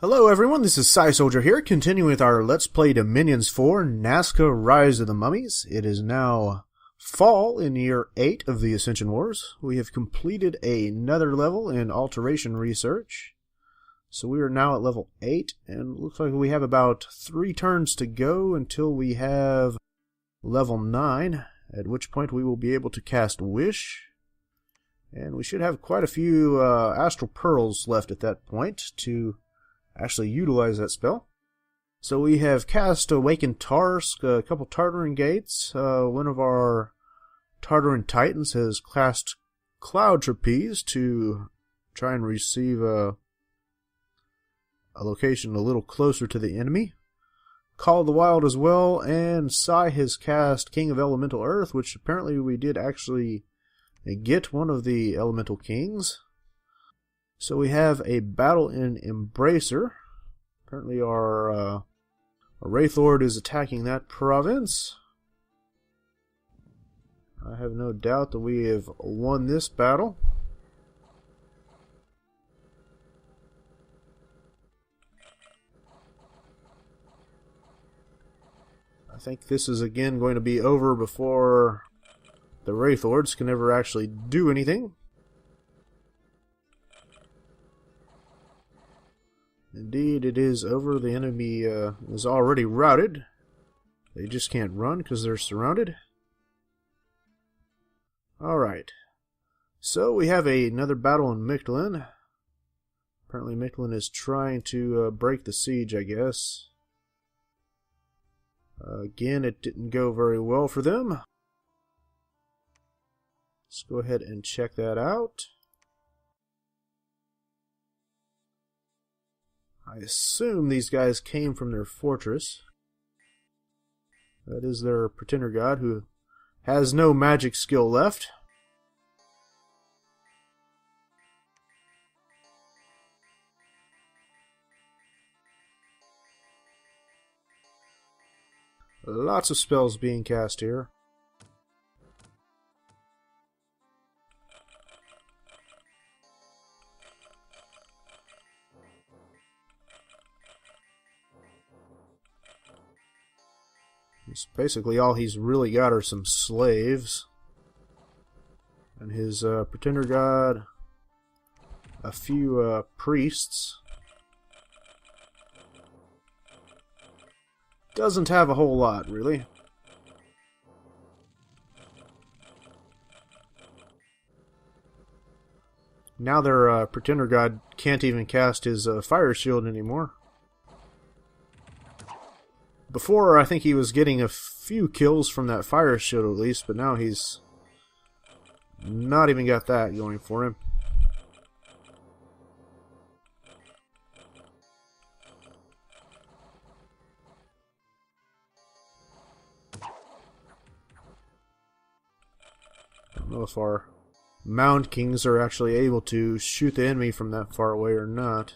Hello everyone, this is Psy Soldier here, continuing with our Let's Play Dominions 4, Nazca Rise of the Mummies. It is now fall in year 8 of the Ascension Wars. We have completed another level in Alteration Research. So we are now at level 8, and it looks like we have about 3 turns to go until we have level 9, at which point we will be able to cast Wish. And we should have quite a few Astral Pearls left at that point to actually utilize that spell. So we have cast Awakened Tarsk, a couple Tartaran Gates. One of our Tartaran Titans has cast Cloud Trapeze to try and receive a location a little closer to the enemy. Call of the Wild as well, and Psy has cast King of Elemental Earth, which apparently we did actually get one of the Elemental Kings. So we have a battle in Embracer. Apparently our Wraith Lord is attacking that province. I have no doubt that we have won this battle. I think this is again going to be over before the Wraith Lords can ever actually do anything. Indeed, it is over. The enemy is already routed. They just can't run because they're surrounded. Alright. So we have another battle in Mictlan. Apparently Mictlan is trying to break the siege, I guess. Again, it didn't go very well for them. Let's go ahead and check that out. I assume these guys came from their fortress. That is their pretender god, who has no magic skill left. Lots of spells being cast here. Basically all he's really got are some slaves. And his pretender god, a few priests. Doesn't have a whole lot, really. Now their pretender god can't even cast his fire shield anymore. Before, I think he was getting a few kills from that fire shield at least, but now he's not even got that going for him. I don't know if our Mound Kings are actually able to shoot the enemy from that far away or not.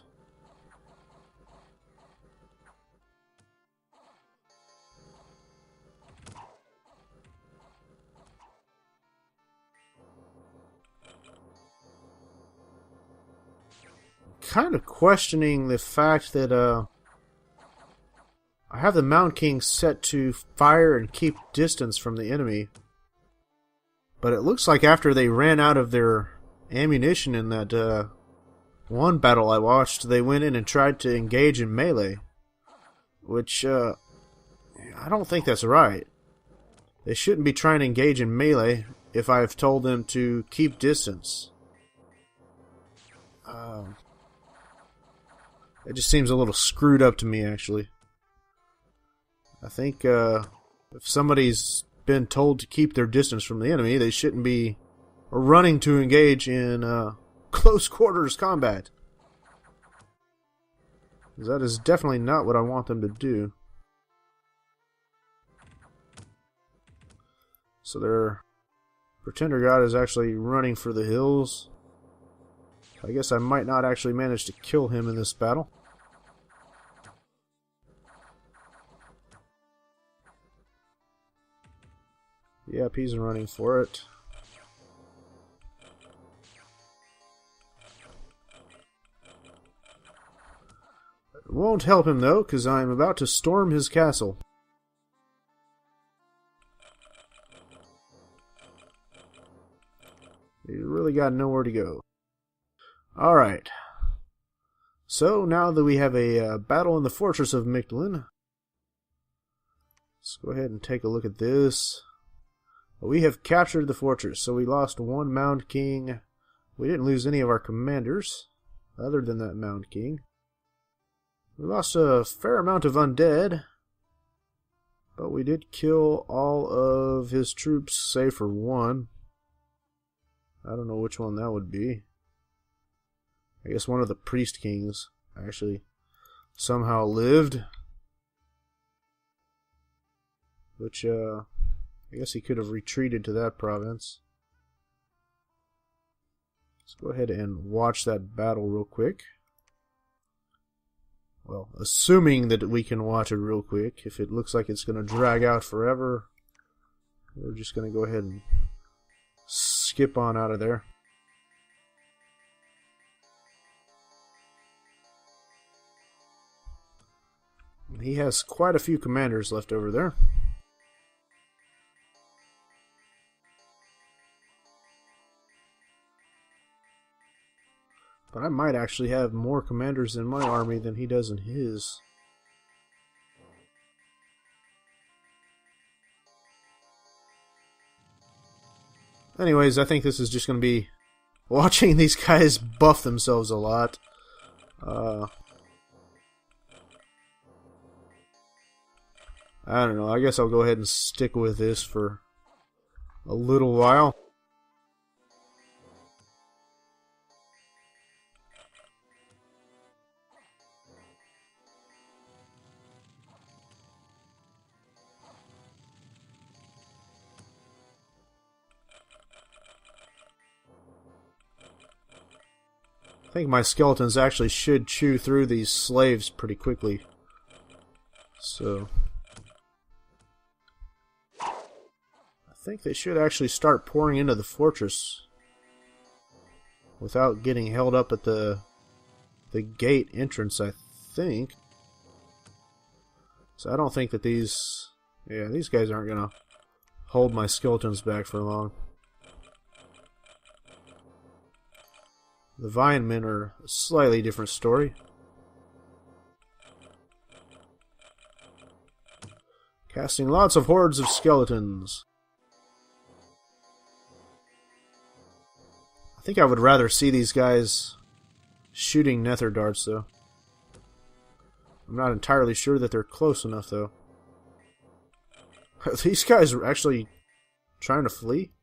Kind of questioning the fact that I have the Mound King set to fire and keep distance from the enemy, but it looks like after they ran out of their ammunition in that one battle I watched, they went in and tried to engage in melee, which I don't think that's right. They shouldn't be trying to engage in melee if I've told them to keep distance. It just seems a little screwed up to me, actually. I think if somebody's been told to keep their distance from the enemy, they shouldn't be running to engage in close quarters combat. That is definitely not what I want them to do. So their pretender god is actually running for the hills. I guess I might not actually manage to kill him in this battle. Yep, he's running for it. won't help him, though, because I'm about to storm his castle. He's really got nowhere to go. Alright. So, now that we have a battle in the fortress of Mictlan, let's go ahead and take a look at this. We have captured the fortress, so we lost one Mound King. We didn't lose any of our commanders, other than that Mound King. We lost a fair amount of undead, but we did kill all of his troops, save for one. I don't know which one that would be. I guess one of the priest kings actually somehow lived. Which, I guess he could have retreated to that province. Let's go ahead and watch that battle real quick. Well, assuming that we can watch it real quick. If it looks like it's going to drag out forever, we're just going to go ahead and skip on out of there. He has quite a few commanders left over there. But I might actually have more commanders in my army than he does in his. Anyways, I think this is just going to be watching these guys buff themselves a lot. I don't know. I guess I'll go ahead and stick with this for a little while. I think my skeletons actually should chew through these slaves pretty quickly. So I think they should actually start pouring into the fortress without getting held up at the gate entrance, I think. So I don't think that these guys aren't gonna hold my skeletons back for long. The Vine Men are a slightly different story. Casting lots of hordes of skeletons. I think I would rather see these guys shooting nether darts, though. I'm not entirely sure that they're close enough, though. Are these guys actually trying to flee?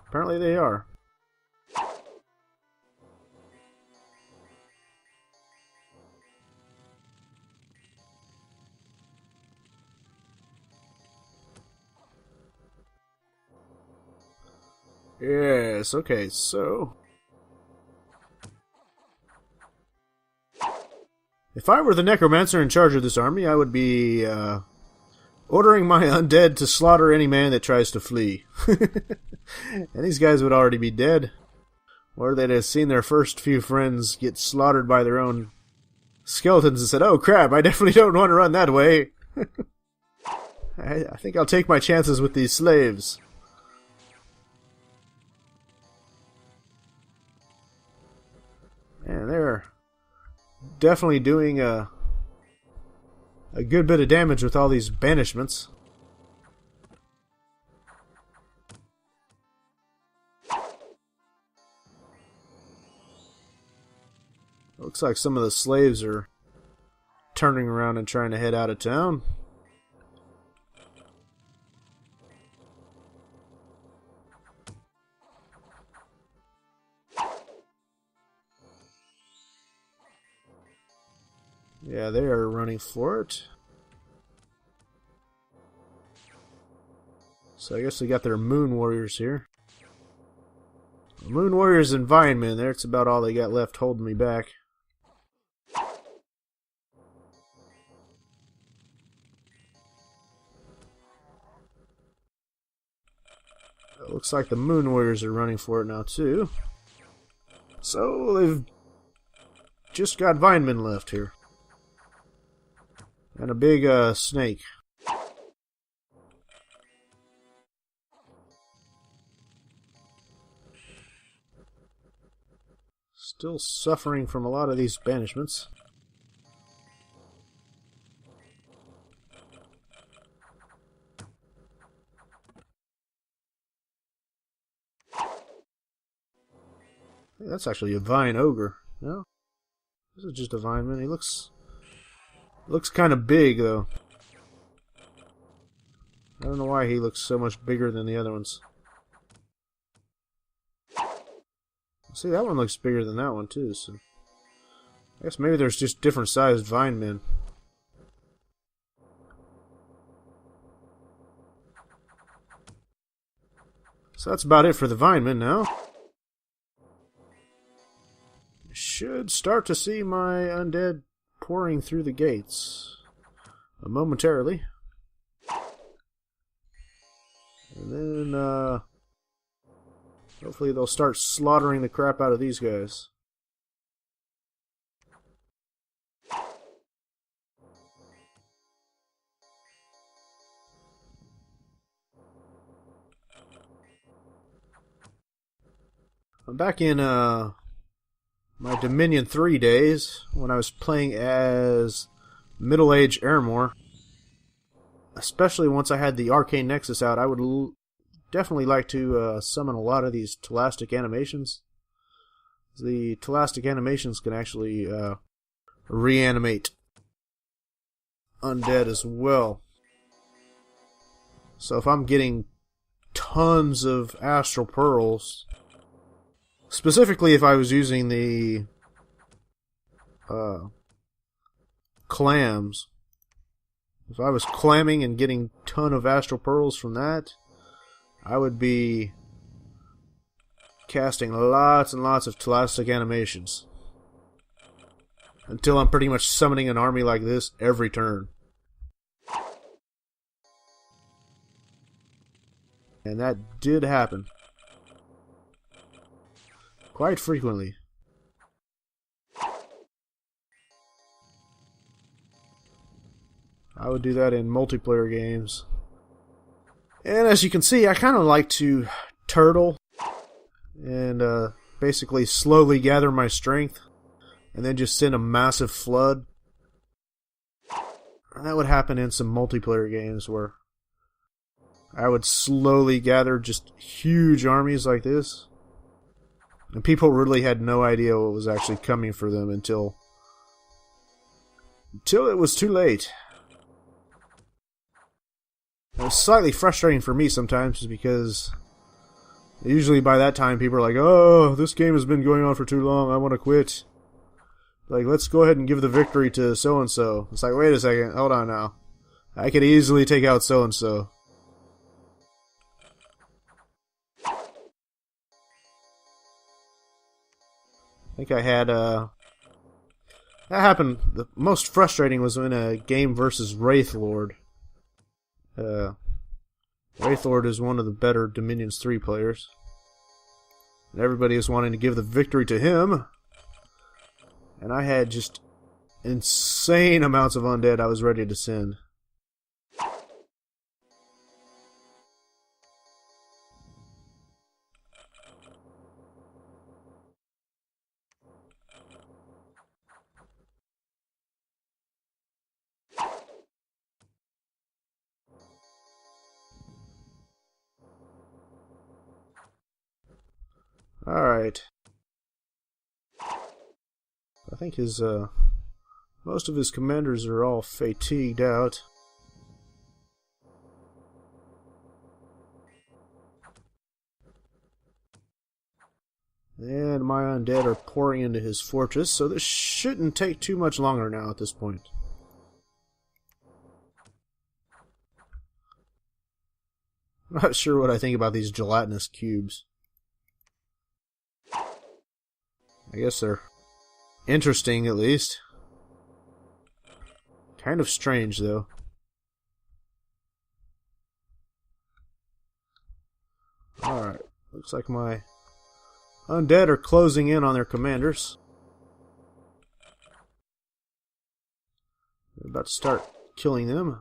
Apparently they are. Yes, okay, so if I were the necromancer in charge of this army, I would be ordering my undead to slaughter any man that tries to flee. And these guys would already be dead, or they'd have seen their first few friends get slaughtered by their own skeletons and said, "Oh crap, I definitely don't want to run that way." I think I'll take my chances with these slaves. And they're definitely doing a good bit of damage with all these banishments. Looks like some of the slaves are turning around and trying to head out of town. Yeah, they are running for it. So I guess they got their Moon Warriors here. Moon Warriors and Vine Men, that's about all they got left holding me back. It looks like the Moon Warriors are running for it now too. So they've just got Vinemen left here. And a big snake. Still suffering from a lot of these banishments. Hey, that's actually a vine ogre. No? This is just a vineman. He looks kind of big, though. I don't know why he looks so much bigger than the other ones. See, that one looks bigger than that one, too, so... I guess maybe there's just different sized vinemen. So that's about it for the vinemen now. Should start to see my undead pouring through the gates momentarily. And then, hopefully they'll start slaughtering the crap out of these guys. I'm back in, my Dominion 3 days, when I was playing as middle-aged Airmore. Especially once I had the Arcane Nexus out, I would definitely like to summon a lot of these Telastic animations. The Telastic animations can actually reanimate undead as well. So if I'm getting tons of Astral Pearls, specifically if I was using the clams, if I was clamming and getting a ton of Astral Pearls from that, I would be casting lots and lots of Telastic animations. Until I'm pretty much summoning an army like this every turn. And that did happen. Quite frequently. I would do that in multiplayer games. And as you can see, I kind of like to turtle and basically slowly gather my strength and then just send a massive flood. And that would happen in some multiplayer games where I would slowly gather just huge armies like this. And people really had no idea what was actually coming for them until it was too late. It was slightly frustrating for me sometimes because usually by that time people are like, oh, this game has been going on for too long, I want to quit. Like, let's go ahead and give the victory to so-and-so. It's like, wait a second, hold on now. I could easily take out so-and-so. I think I had, that happened, the most frustrating was in a game versus Wraithlord. Wraithlord is one of the better Dominions 3 players. And everybody is wanting to give the victory to him. And I had just insane amounts of undead I was ready to send. Alright. I think his, most of his commanders are all fatigued out. And my undead are pouring into his fortress, so this shouldn't take too much longer now at this point. I'm not sure what I think about these gelatinous cubes. I guess they're interesting, at least. Kind of strange, though. Alright, looks like my undead are closing in on their commanders. We're about to start killing them.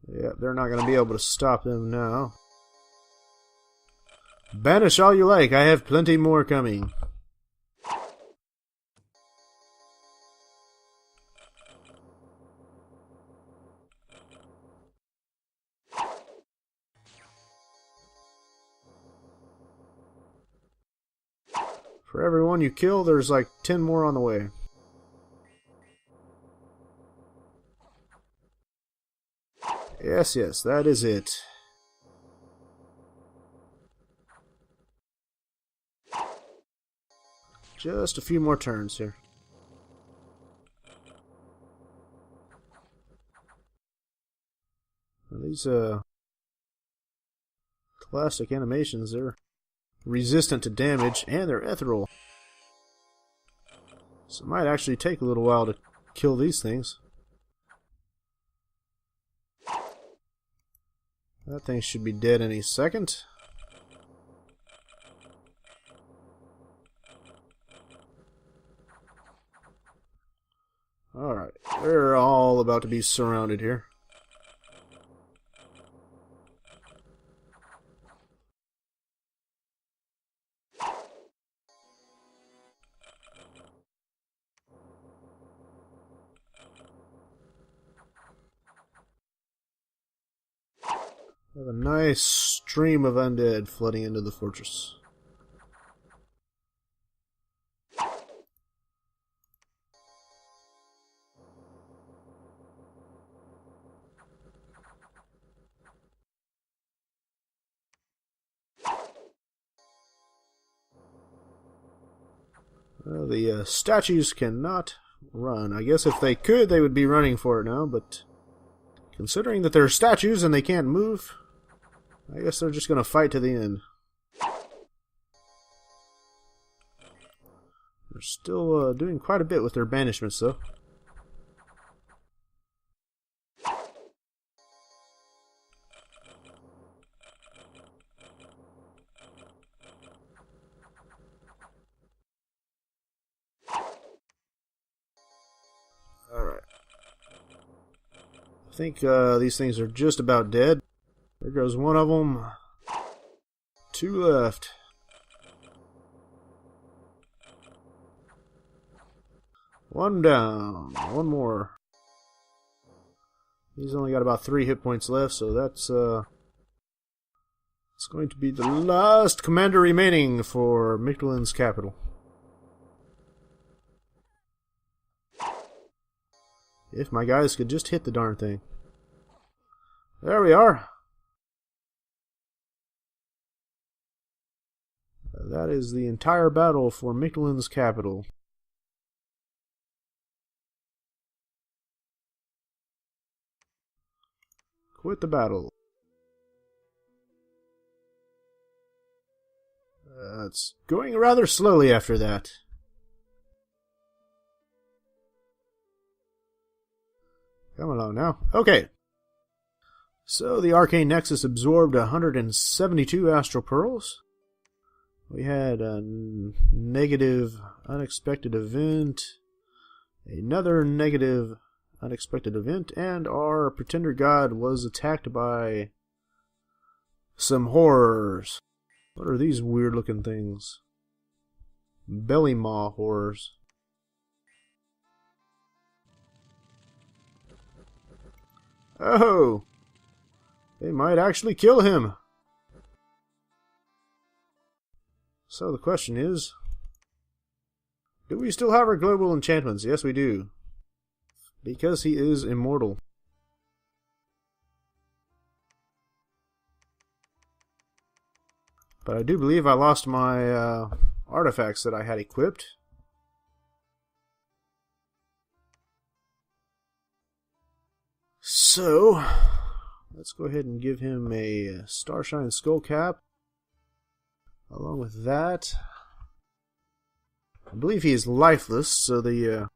Yeah, they're not going to be able to stop them now. Banish all you like. I have plenty more coming. For every one you kill, there's like 10 more on the way. Yes, yes, that is it. Just a few more turns here. Well, these classic animations, they're resistant to damage and they're ethereal. So it might actually take a little while to kill these things. That thing should be dead any second. Alright, they're all about to be surrounded here. We have a nice stream of undead flooding into the fortress. Well, the statues cannot run. I guess if they could, they would be running for it now, but considering that they're statues and they can't move, I guess they're just going to fight to the end. They're still doing quite a bit with their banishments, though. Alright. I think these things are just about dead. There goes one of them. 2 left. One down. One more. He's only got about 3 hit points left, so that's it's going to be the last commander remaining for Mictlan's capital. If my guys could just hit the darn thing. There we are. That is the entire battle for Mictlan's capital. Quit the battle. It's going rather slowly after that. Come along now. Okay. So the Arcane Nexus absorbed 172 Astral Pearls. We had a negative unexpected event, another negative unexpected event, and our Pretender God was attacked by some horrors. What are these weird looking things? Belly maw horrors. Oh! They might actually kill him! So the question is, do we still have our global enchantments? Yes, we do. Because he is immortal. But I do believe I lost my artifacts that I had equipped. So, let's go ahead and give him a Starshine Skull Cap. Along with that, I believe he is lifeless, so the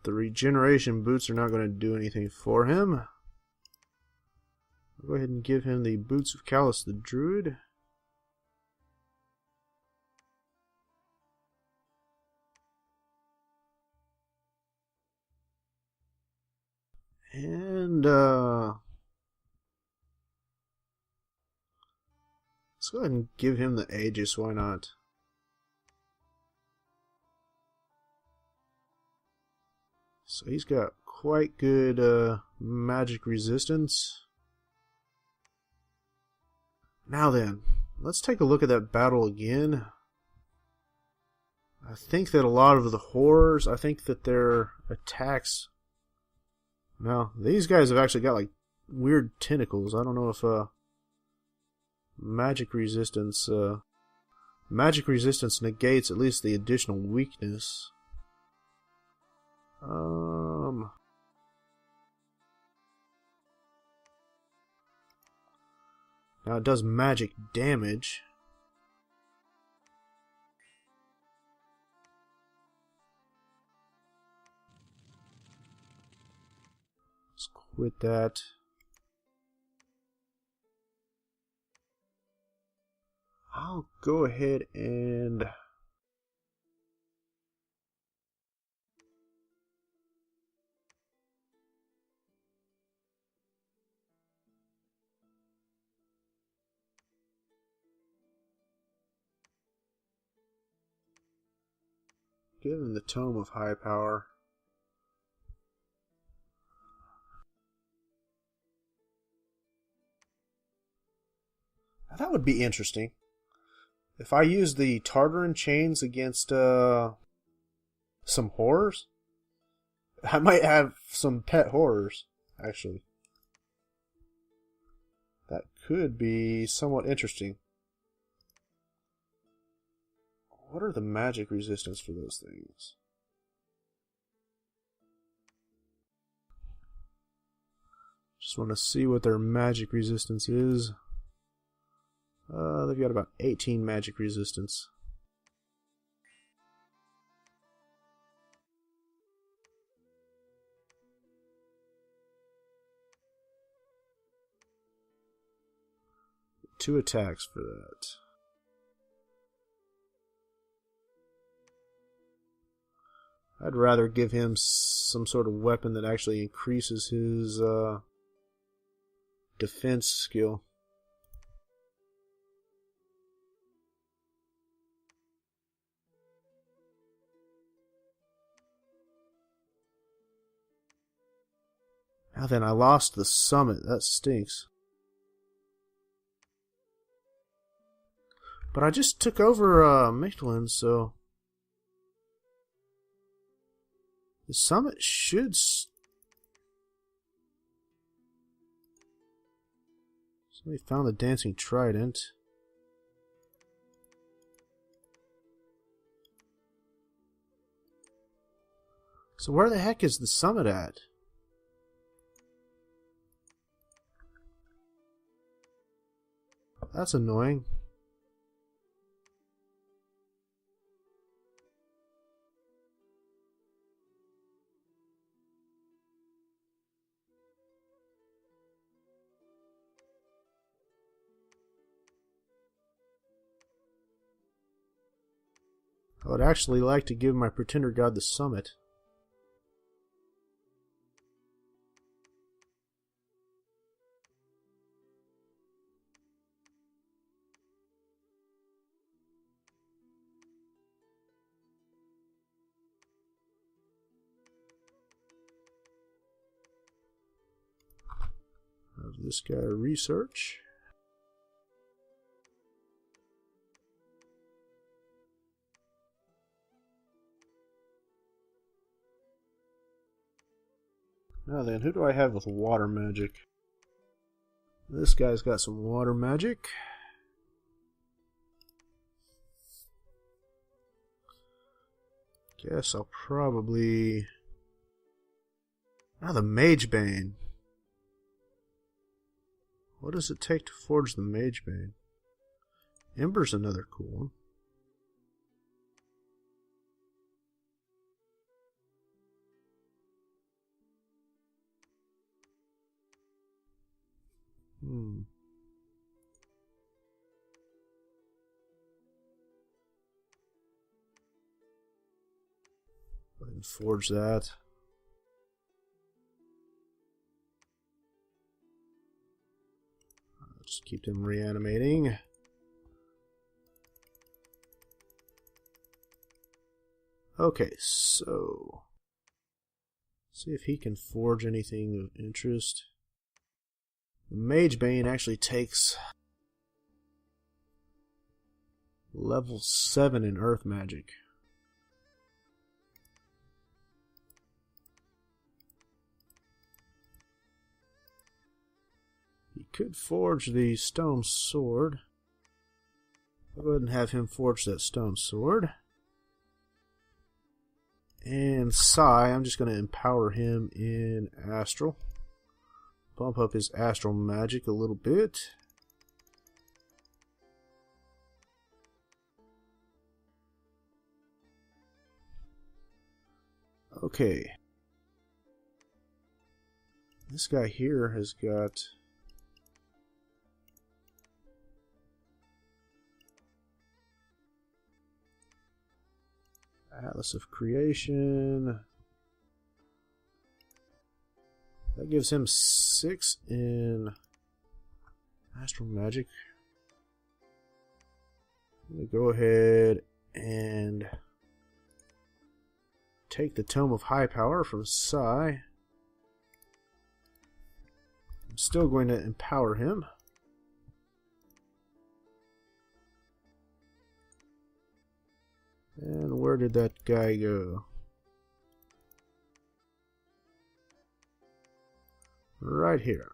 regeneration boots are not going to do anything for him. I'll go ahead and give him the Boots of Callus the Druid. And, let's go ahead and give him the Aegis, why not? So he's got quite good magic resistance. Now then, let's take a look at that battle again. I think that a lot of the horrors, I think that their attacks... Now, these guys have actually got like weird tentacles. I don't know if magic resistance negates at least the additional weakness. Now it does magic damage. Let's quit that. I'll go ahead and give him the Tome of High Power. Now that would be interesting. If I use the Tartaran chains against some horrors, I might have some pet horrors, actually. That could be somewhat interesting. What are the magic resistance for those things? Just want to see what their magic resistance is. They've got about 18 magic resistance. Two attacks for that. I'd rather give him some sort of weapon that actually increases his defense skill. Now then, I lost the summit. That stinks. But I just took over Michelin, so the summit should... Somebody found the dancing trident. So where the heck is the summit at? That's annoying. I would actually like to give my pretender god the summit. Have this guy research. Now then, who do I have with water magic? This guy's got some water magic. Guess I'll probably... Now the Mage Bane. What does it take to forge the Mage Bane? Ember's another cool one. Go ahead and forge that. keep them reanimating. Okay, so see if he can forge anything of interest. The Mage Bane actually takes level 7 in Earth Magic. He could forge the Stone Sword. I'll go ahead and have him forge that Stone Sword. And Sai, I'm just going to empower him in Astral. Bump up his Astral Magic a little bit. Okay. This guy here has got Atlas of Creation. That gives him 6 in Astral Magic. I'm going to go ahead and take the Tome of High Power from Sai. I'm still going to empower him. And where did that guy go? Right here.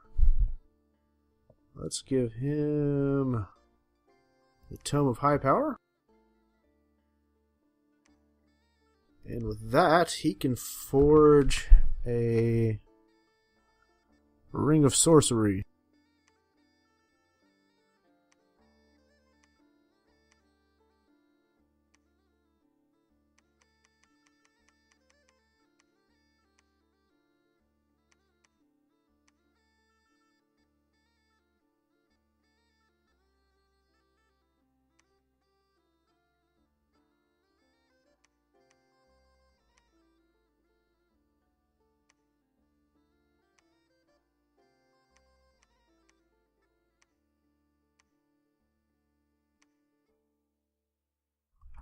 Let's give him the Tome of High Power. And with that, he can forge a Ring of Sorcery.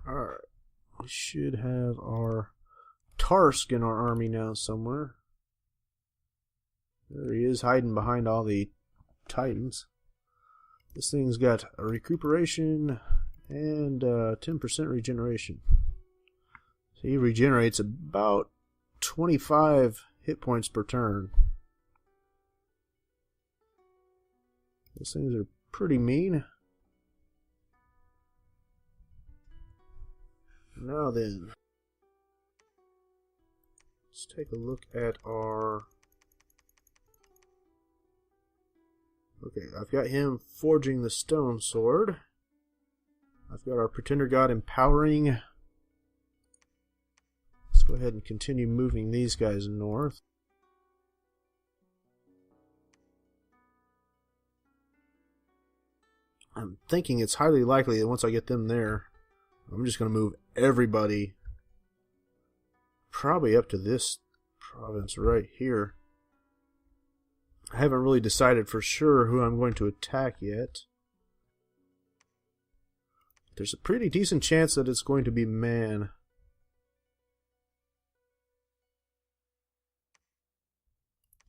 Alright, we should have our Tarsk in our army now somewhere. There he is, hiding behind all the Titans. This thing's got a recuperation and 10% regeneration. So he regenerates about 25 hit points per turn. Those things are pretty mean. Now then, let's take a look at our... Okay, I've got him forging the Stone Sword. I've got our Pretender God empowering. Let's go ahead and continue moving these guys north. I'm thinking it's highly likely that once I get them there, I'm just going to move everybody probably up to this province right here. I haven't really decided for sure who I'm going to attack yet. There's a pretty decent chance that it's going to be Man.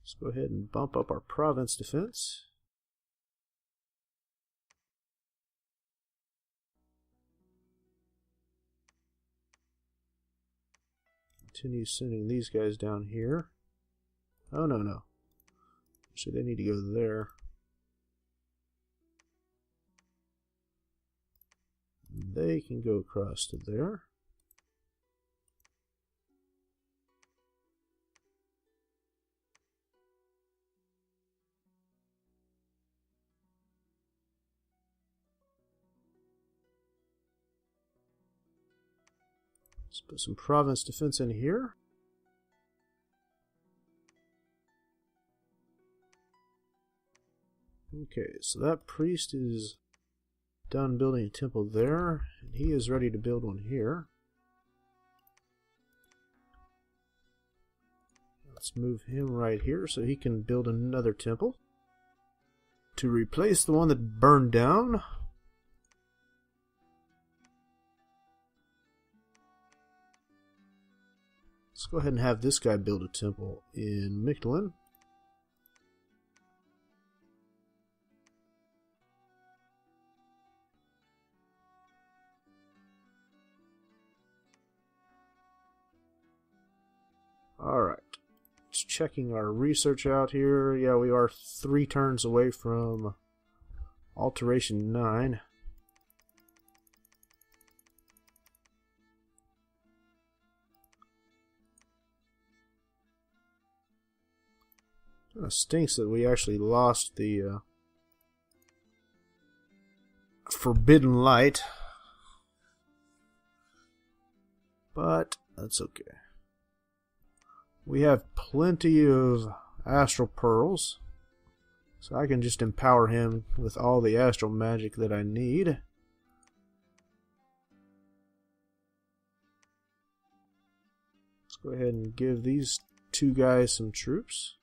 Let's go ahead and bump up our province defense. Continue sending these guys down here. Oh, no. Actually, they need to go there. They can go across to there. Let's put some province defense in here. Okay, so that priest is done building a temple there, and he is ready to build one here. Let's move him right here so he can build another temple. to replace the one that burned down. Let's go ahead and have this guy build a temple in Mictlan. Alright. Just checking our research out here. Yeah, we are 3 turns away from Alteration 9. Kind of stinks that we actually lost the Forbidden Light. But that's okay. We have plenty of astral pearls, so I can just empower him with all the astral magic that I need. Let's go ahead and give these 2 guys some troops.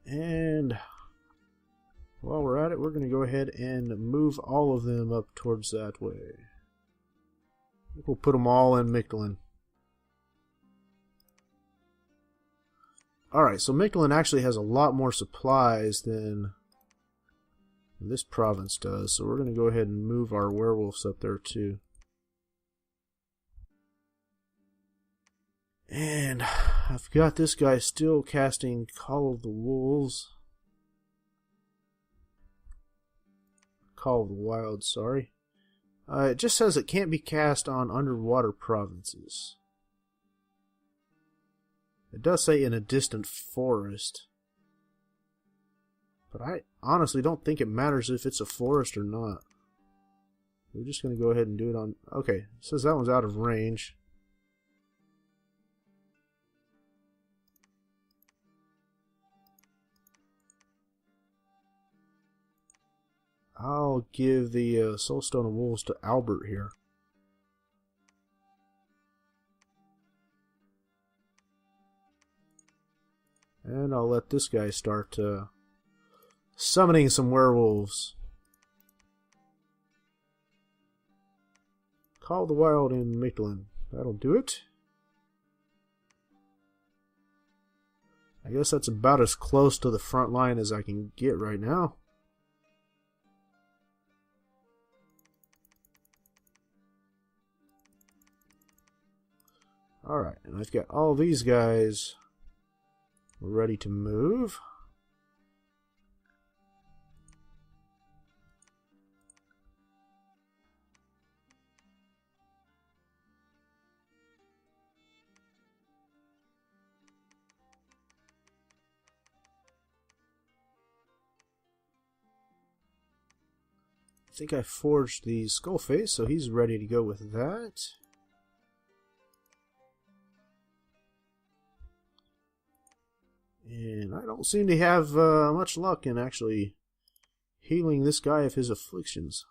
And while we're at it, we're going to go ahead and move all of them up towards that way. I think we'll put them all in Mictlan. Alright, so Mictlan actually has a lot more supplies than this province does, so we're going to go ahead and move our werewolves up there too. And I've got this guy still casting Call of the Wolves. Call of the Wild, sorry. It just says it can't be cast on underwater provinces. It does say in a distant forest. But I honestly don't think it matters if it's a forest or not. We're just going to go ahead and do it on... Okay, it says that one's out of range. I'll give the Soulstone of Wolves to Albert here. And I'll let this guy start summoning some werewolves. Call the Wild in Mictlan. That'll do it. I guess that's about as close to the front line as I can get right now. Alright, and I've got all these guys ready to move. I think I forged the Skullface, so he's ready to go with that. And I don't seem to have much luck in actually healing this guy of his afflictions.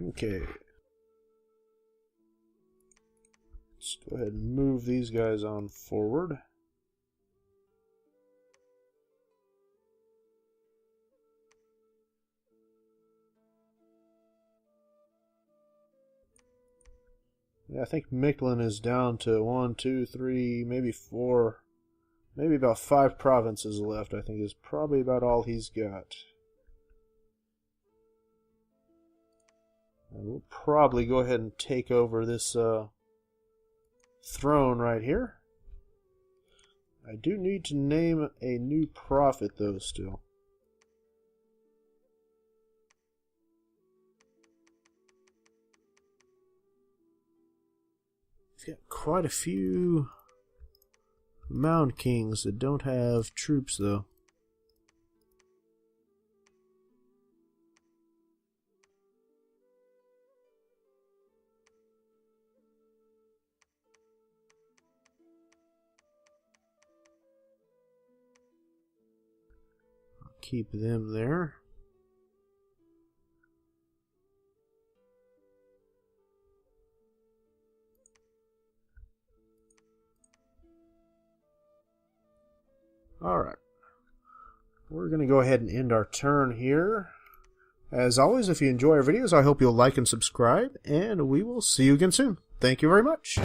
Okay. Let's go ahead and move these guys on forward. Yeah, I think Mictlan is down to 1, 2, 3, maybe 4, maybe about 5 provinces left. I think is probably about all he's got. And we'll probably go ahead and take over this throne right here. I do need to name a new prophet though still. We've got quite a few Mound Kings that don't have troops though. keep them there. Alright. We're going to go ahead and end our turn here. As always, if you enjoy our videos, I hope you'll like and subscribe, and we will see you again soon. Thank you very much.